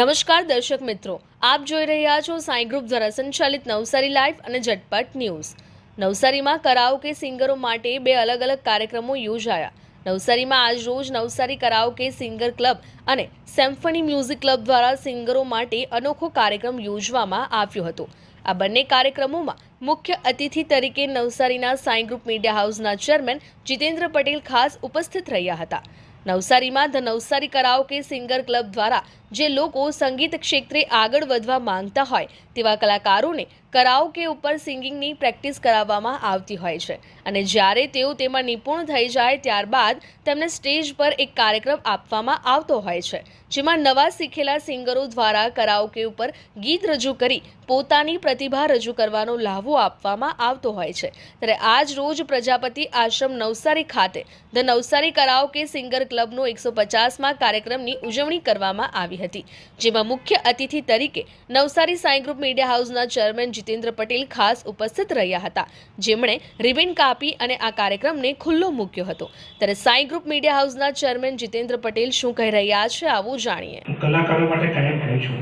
નમસ્કાર દર્શક મિત્રો, આપ જોઈ રહ્યા છો સાઈ ગ્રુપ દ્વારા સંચાલિત નવસારી લાઈવ અને ઝટપટ ન્યૂઝ। નવસારીમાં કરાઓકે સિંગરો માટે બે અલગ અલગ કાર્યક્રમો યોજાયા। નવસારીમાં આજ રોજ નવસારી કરાઓકે સિંગર ક્લબ અને સિમ્ફની મ્યુઝિક ક્લબ દ્વારા સિંગરો માટે અનોખો કાર્યક્રમ યોજવામાં આવ્યો હતો। આ બંને કાર્યક્રમોમાં મુખ્ય અતિથિ તરીકે નવસારીના સાઈ ગ્રુપ મીડિયા હાઉસના ચેરમેન જીતેન્દ્ર પટેલ ખાસ ઉપસ્થિત રહ્યા હતા। નવસારીમાં the Navsari karaoke singer club દ્વારા જે લોકો સંગીત ક્ષેત્રે આગળ વધવા માંગતા હોય તેવા કલાકારોને કરાઓકે ઉપર સિંગિંગની પ્રેક્ટિસ કરાવવામાં આવતી હોય છે અને જ્યારે તેઓ તેમાં નિપુણ થઈ જાય ત્યારબાદ તેમને સ્ટેજ પર એક કાર્યક્રમ આપવામાં આવતો હોય છે, જેમાં નવા શીખેલા સિંગરો દ્વારા કરાઓકે ઉપર ગીત રજૂ કરી પોતાની પ્રતિભા રજૂ કરવાનો લાહવો આપવામાં આવતો હોય છે। ત્યારે આજ રોજ પ્રજાપતિ આશ્રમ નવસારી ખાતે ધ નવસારી કરાઓકે સિંગર ક્લબનો 150મા કાર્યક્રમની ઉજવણી કરવામાં આવી હતી, જેમાં મુખ્ય અતિથિ તરીકે નવસારી સાઈ ગ્રુપ મીડિયા હાઉસના ચેરમેન જીતેન્દ્ર પટેલ ખાસ ઉપસ્થિત રહ્યા હતા, જેમણે રિબન કાપી અને આ કાર્યક્રમને ખુલ્લો મૂક્યો હતો। ત્યારે સાઈ ગ્રુપ મીડિયા હાઉસના ચેરમેન જીતેન્દ્ર પટેલ શું કહી રહ્યા છે, આવું જાણીએ। કલાકારો માટે કાયમ કહું છું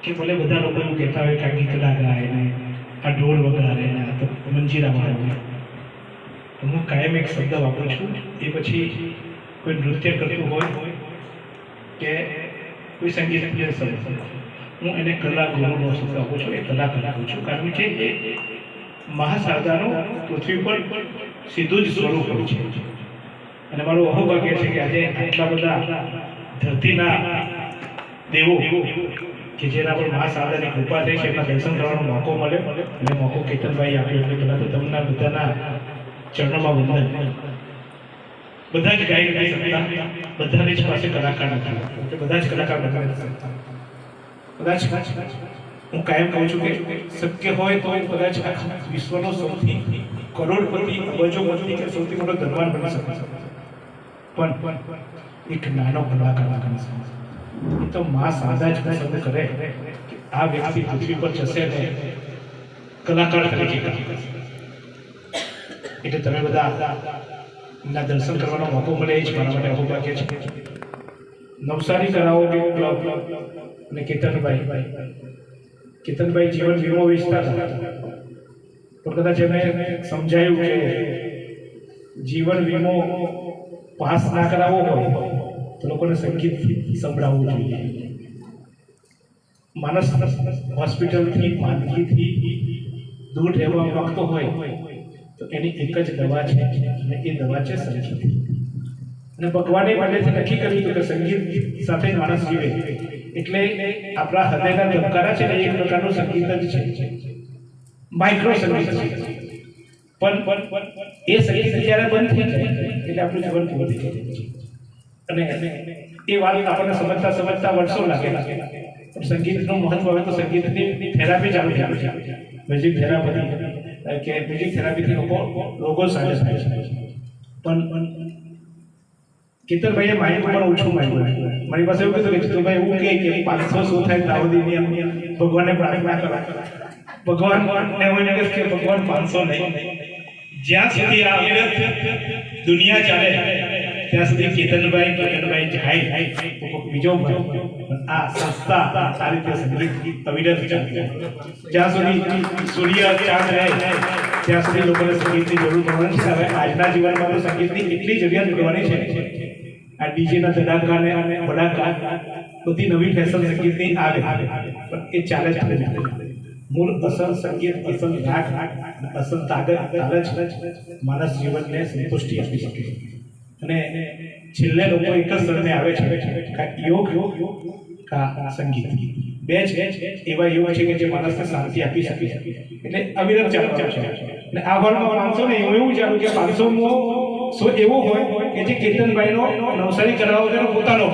કે ભલે બધા લોકો એવું કહેતા હોય કે આ ગીતડા ગાય ને આ ઢોલ વગાડે ને આ તો મંજીરા વાળે, તો હું કાયમ એક શબ્દ વાપરું છું। એ પછી કોઈ નૃત્ય કરતું હોય કે કોઈ સંગીત હું એને કલા ગુરુનો શબ્દ આપું છું, એ કલાકાર આપું છું, કારણ કે એ મહાસાગરનું પૃથ્વી પર સીધું જ સ્વરૂપ હોય છે। અને મારું અહોભાગ્ય છે કે આજે આટલા બધા ધરતીના દેવો કે જેના પર મહાસાગરની કૃપા થઈ છે એમના દર્શન કરવાનો મોકો મળ્યો અને મોકો કેતનભાઈ આપ્યો। એટલે પહેલાં તો તમને બધાના ચરણોમાં વંદન। બધા જ ગાઈ નથી શકતા, બધાની જ પાસે કલાકાર નથી, એટલે બધા જ કલાકાર નથી શકતા। કદાચ હું કાયમ કહું છું કે શક્ય હોય તો કદાચ વિશ્વનો સૌથી કરોડપતિ અબજોપતિ કે સૌથી મોટો ધનવાન બની શકે, પણ એક નાનો કલાકાર બની શકે। એ તો મા સાદા જ પસંદ કરે કે આ વ્યક્તિ પૃથ્વી પર જશે ને કલાકાર તરીકે, એટલે તમે બધા ના દર્શન કરવાનો મોકો મળે એ જ મારા માટે અહોભાગ્ય છે। નવસારી કરાઓકે ક્લબ અને કેતનભાઈ જીવન વીમો વેચતા હતા, પણ કદાચ એમને સમજાયું કે જીવન વીમો પાસ ના કરાવવો હોય તો લોકોને સંગીત સંભળાવવું જોઈએ। માણસ હોસ્પિટલથી માંદગીથી દૂર રહેવા માંગતો હોય તો એની એક જ દવા છે અને એ દવા છે સંગીત। અને ભગવાને પહેલેથી નક્કી કર્યું હતું કે સંગીત સાથે માણસ જીવે, એટલે આપણા હૃદયના ધબકારા છે ને એક પ્રકારનું સંગીત જ છે, માઇક્રો સંગીત છે। પણ એ સંગીત જ્યારે બંધ થઈ જાય એટલે આપણું જીવન પૂરું થઈ જાય છે। અને એ વાત આપણને સમજતા વર્ષો લાગે, પણ સંગીતનું મહત્વ હવે તો સંગીતની થેરાપી ચાલુ થઈ છે, મ્યુઝિક થેરાપી કે મ્યુઝિક થેરાપીથી રોગો સાજા થાય છે। પણ કેતનભાઈએ માઇન્ડ પણ ઓછું માંગ્યું। મારી પાસે એવું કીધું કે જીતુભાઈ એવું કહે કે 500 શું થાય દાઉદી ભગવાનને પ્રાર્થના કરો। ભગવાનને એવું કહીશ કે ભગવાન 500 નહીં, જ્યાં સુધી આ દુનિયા ચાલે ત્યાં સુધી કેતનભાઈ જાય બીજો આ સંસ્થા આ રીતે સંગીત અવિરત ચાલે। જ્યાં સુધી સૂર્ય ચાંદ રહે ત્યાં સુધી લોકોને સંગીતની જરૂર પડવાની છે। હવે આજના જીવનમાં તો સંગીતની એટલી જરૂરિયાત પડવાની છે, આ ડીજેના ધડાકા અને ભડાકા બધી નવી ફેશન સંગીતની આવે, પણ એ ચાલે જ મૂળ અસલ સંગીત, અસલ રાગ, અસલ તાલ જ માણસ જીવનને સંતુષ્ટિ આપી શકે। અને છેલ્લે લોકો એક જ સ્તરને આવે છે, યોગ કા સંગીત, બે છે એવા યોગ છે કે જે માણસને શાંતિ આપી શકે, એટલે અવિરત ચાલુ છે। અને આ વર્ગમાં 500 ને એવું ચાલુ કે 500મો સો એવો હોય કે જે કેતનભાઈનો નવસારી કરાઓકેનો પોતાનો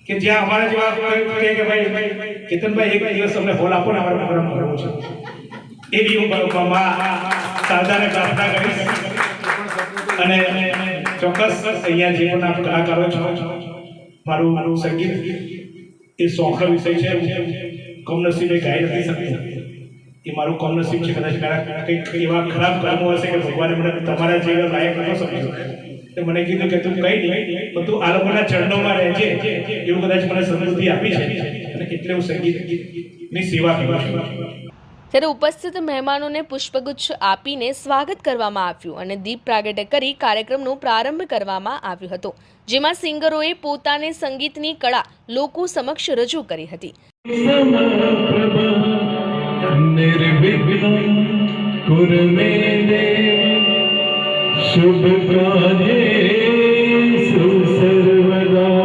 કે જ્યાં અમારા જેવા કહે કે ભાઈ કેતનભાઈ એક દિવસ અમને હોલ આપો ને અમારે પ્રોગ્રામ કરવો છે, એવી હું સાદાને પ્રાર્થના કરીશ। અને ચોક્કસ અહીંયા જે પણ આપ કલાકારો છો, મારું સંગીત એ શોખનો વિષય છે, કમનસીબે ગાઈ નથી શકતો, એ મારું કમનસીબ છે। કદાચ મારા કંઈક એવા ખરાબ કર્મો હશે કે ભગવાને મને તમારા જેવા લાયક નતો સમજ્યો, તે મને કીધું કે તું કઈ નહીં પણ તું આ લોકોના ચરણોમાં રહેજે, એવું કદાચ મને સમૃદ્ધિ આપી છે અને એટલે હું સંગીતની સેવા કરું છું. ત્યારે ઉપસ્થિત મહેમાનોને પુષ્પગુચ્છ આપીને સ્વાગત કરવામાં આવ્યું અને દીપ પ્રાગટ્ય કરી કાર્યક્રમનો પ્રારંભ કરવામાં આવ્યો હતો, જેમાં સિંગરોએ પોતાને સંગીતની કળા લોકો સમક્ષ રજૂ કરી હતી. શુભ કાર્યે સુસર્વદા.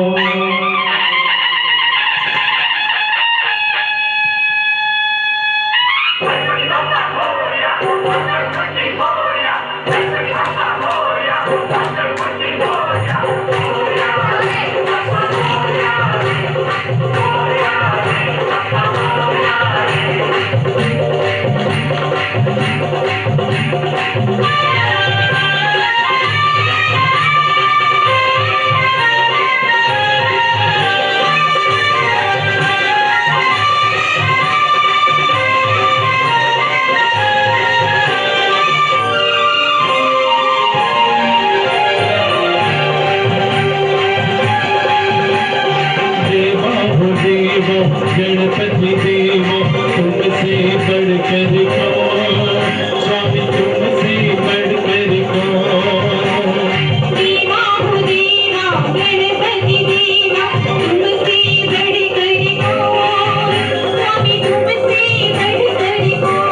गणपति देव तुमसे बढ़कर कौन, स्वामी तुमसे बढ़कर कौन. देवा हो देवा गणपति देवा तुमसे बढ़कर कौन, स्वामी तुमसे बढ़कर कौन.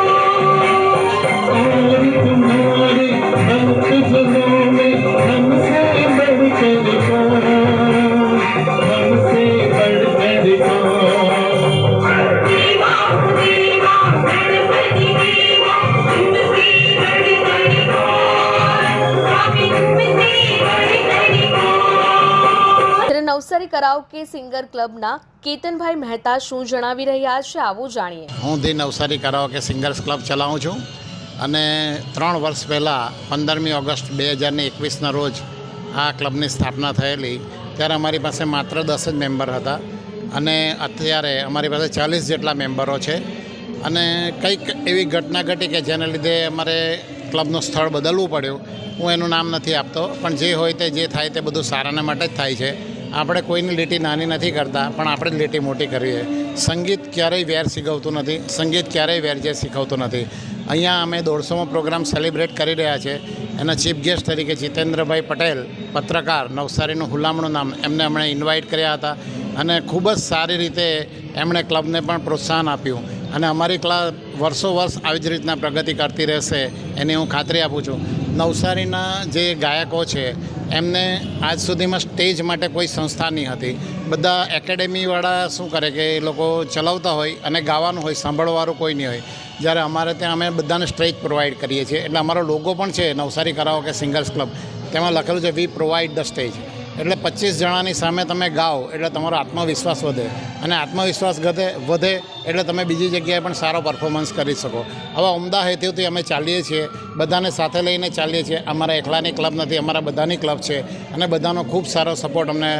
और तुम्हारे भक्त जनों में हमसे बढ़कर कौन, हमसे बढ़कर कौन. નવસારી કરાઓકે સિંગર ક્લબના કેતનભાઈ મહેતા શું જણાવી રહ્યા છે, આવું જાણીએ. હું the Navsari karaoke singers club ચલાવું છું અને 3 વર્ષ પહેલાં 15મી ઓગસ્ટ 2021ના રોજ આ ક્લબની સ્થાપના થયેલી. ત્યારે અમારી પાસે માત્ર 10 જ મેમ્બર હતા અને અત્યારે અમારી પાસે 40 જેટલા મેમ્બરો છે. અને કંઈક એવી ઘટના ઘટી કે જેને લીધે અમારે ક્લબનું સ્થળ બદલવું પડ્યું. હું એનું નામ નથી આપતો, પણ જે હોય તે જે થાય તે બધું સારાના માટે જ થાય છે. આપણે કોઈની લીટી નાની નથી કરતા, પણ આપણે જ લીટી મોટી કરીએ. સંગીત ક્યારેય વેર શીખવતું નથી, સંગીત ક્યારેય વેર જે શીખવતું નથી. અહીંયા અમે 150મો પ્રોગ્રામ સેલિબ્રેટ કરી રહ્યા છે. એના ચીફ ગેસ્ટ તરીકે જીતેન્દ્રભાઈ પટેલ, પત્રકાર, નવસારીનું હુલામણું નામ, એમને હમણાં ઇન્વાઇટ કર્યા હતા અને ખૂબ જ સારી રીતે એમણે ક્લબને પણ પ્રોત્સાહન આપ્યું. અને અમારી ક્લબ વર્ષો વર્ષ આવી જ રીતના પ્રગતિ કરતી રહેશે એની હું ખાતરી આપું છું. નવસારીના જે ગાયકો છે એમને આજ સુધીમાં સ્ટેજ માટે કોઈ સંસ્થા નહીં હતી. બધા એકેડેમીવાળા શું કરે કે એ લોકો ચલાવતા હોય અને ગાવાનું હોય, સાંભળવાળું કોઈ નહીં હોય. જ્યારે અમારે ત્યાં અમે બધાને સ્ટેજ પ્રોવાઈડ કરીએ છીએ. એટલે અમારો લોગો પણ છે નવસારી કરાઓકે સિંગર્સ ક્લબ, તેમાં લખેલું છે વી પ્રોવાઈડ ધ સ્ટેજ. એટલે 25 જણાની સામે તમે ગાઓ એટલે તમારો આત્મવિશ્વાસ વધે અને આત્મવિશ્વાસ વધે એટલે તમે બીજી જગ્યાએ પણ સારો પરફોર્મન્સ કરી શકો. આવા ઉમદા હેતુથી અમે ચાલીએ છીએ, બધાને સાથે લઈને ચાલીએ છીએ. અમારા એકલાની ક્લબ નથી, અમારા બધાની ક્લબ છે અને બધાનો ખૂબ સારો સપોર્ટ અમને